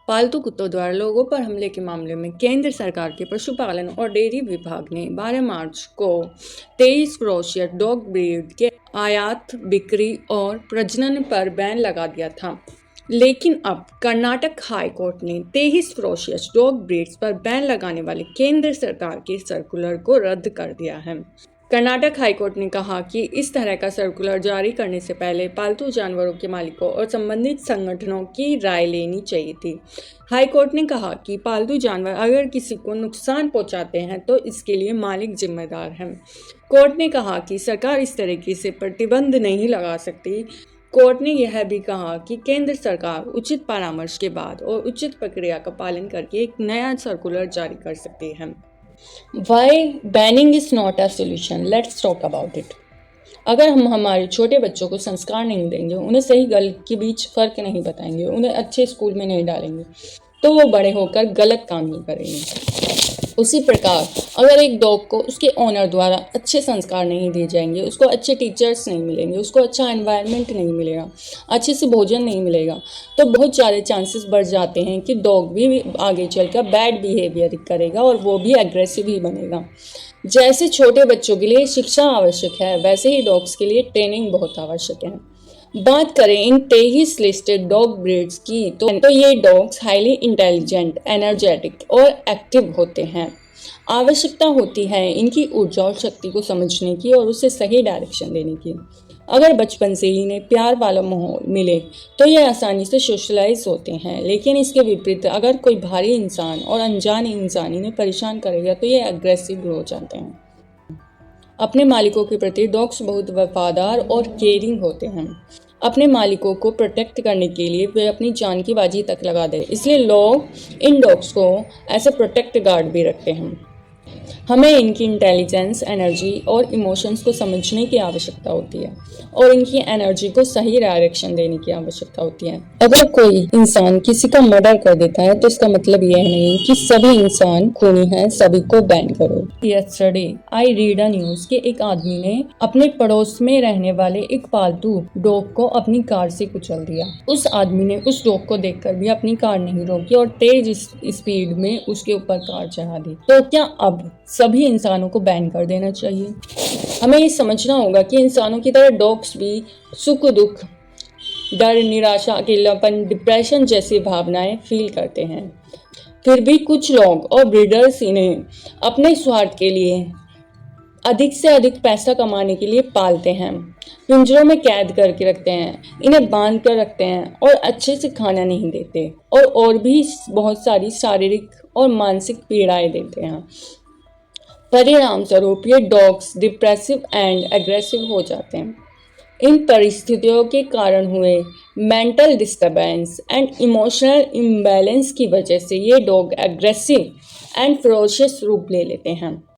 पालतू कुत्तों द्वारा लोगों पर हमले के मामले में केंद्र सरकार के पशुपालन और डेयरी विभाग ने 12 मार्च को 23 क्रोशियस डॉग ब्रीड के आयात, बिक्री और प्रजनन पर बैन लगा दिया था। लेकिन अब कर्नाटक हाई कोर्ट ने 23 क्रोशियस डॉग ब्रीड्स पर बैन लगाने वाले केंद्र सरकार के सर्कुलर को रद्द कर दिया है। कर्नाटक हाईकोर्ट ने कहा कि इस तरह का सर्कुलर जारी करने से पहले पालतू जानवरों के मालिकों और संबंधित संगठनों की राय लेनी चाहिए थी। हाईकोर्ट ने कहा कि पालतू जानवर अगर किसी को नुकसान पहुंचाते हैं तो इसके लिए मालिक जिम्मेदार है। कोर्ट ने कहा कि सरकार इस तरीके से प्रतिबंध नहीं लगा सकती। कोर्ट ने यह भी कहा कि केंद्र सरकार उचित परामर्श के बाद और उचित प्रक्रिया का पालन करके एक नया सर्कुलर जारी कर सकती है। Why banning is not a solution? Let's talk about it. अगर हम हमारे छोटे बच्चों को संस्कार नहीं देंगे, उन्हें सही गलत के बीच फ़र्क नहीं बताएंगे, उन्हें अच्छे स्कूल में नहीं डालेंगे, तो वो बड़े होकर गलत काम ही करेंगे। उसी प्रकार अगर एक डॉग को उसके ओनर द्वारा अच्छे संस्कार नहीं दिए जाएंगे, उसको अच्छे टीचर्स नहीं मिलेंगे, उसको अच्छा एनवायरनमेंट नहीं मिलेगा, अच्छे से भोजन नहीं मिलेगा, तो बहुत सारे चांसेस बढ़ जाते हैं कि डॉग भी आगे चलकर बैड बिहेवियर करेगा और वो भी एग्रेसिव ही बनेगा। जैसे छोटे बच्चों के लिए शिक्षा आवश्यक है, वैसे ही डॉग्स के लिए ट्रेनिंग बहुत आवश्यक है। बात करें इन 23 लिस्टेड डॉग ब्रीड्स की तो ये डॉग्स हाईली इंटेलिजेंट, एनर्जेटिक और एक्टिव होते हैं। आवश्यकता होती है इनकी ऊर्जा और शक्ति को समझने की और उसे सही डायरेक्शन देने की। अगर बचपन से ही इन्हें प्यार वाला माहौल मिले तो ये आसानी से सोशलाइज होते हैं, लेकिन इसके विपरीत अगर कोई भारी इंसान और अनजान इंसान इन्हें परेशान करेगा तो ये एग्रेसिव हो जाते हैं। अपने मालिकों के प्रति डॉग्स बहुत वफादार और केयरिंग होते हैं। अपने मालिकों को प्रोटेक्ट करने के लिए वे अपनी जान की बाजी तक लगा दें, इसलिए लोग इन डॉग्स को ऐसे प्रोटेक्ट गार्ड भी रखते हैं। हमें इनकी इंटेलिजेंस, एनर्जी और इमोशंस को समझने की आवश्यकता होती है और इनकी एनर्जी को सही डायरेक्शन देने की आवश्यकता होती है। अगर कोई इंसान किसी का मर्डर कर देता है तो इसका मतलब यह नहीं कि सभी इंसान खूनी हैं, सभी को बैन करो। Yesterday I read a news कि एक आदमी ने अपने पड़ोस में रहने वाले एक पालतू डॉग को अपनी कार से कुचल दिया। उस आदमी ने उस डॉग को देखकर भी अपनी कार नहीं रोकी और तेज स्पीड में उसके ऊपर कार चढ़ा दी। तो क्या अब सभी इंसानों को बैन कर देना चाहिए? हमें ये समझना होगा कि इंसानों की तरह डॉग्स भी सुख दुख, डर, निराशा, अकेलापन, डिप्रेशन जैसी भावनाएं फील करते हैं। फिर भी कुछ लोग और ब्रीडर्स इन्हें अपने स्वार्थ के लिए, अधिक से अधिक पैसा कमाने के लिए पालते हैं, पिंजरों में कैद करके रखते हैं, इन्हें बांध कर रखते हैं और अच्छे से खाना नहीं देते और भी बहुत सारी शारीरिक और मानसिक पीड़ाएं देते हैं। परिणाम स्वरूप ये डॉग्स डिप्रेसिव एंड एग्रेसिव हो जाते हैं। इन परिस्थितियों के कारण हुए mental disturbance and emotional imbalance की वजह से ये डॉग एग्रेसिव एंड फेरोशियस रूप ले लेते हैं।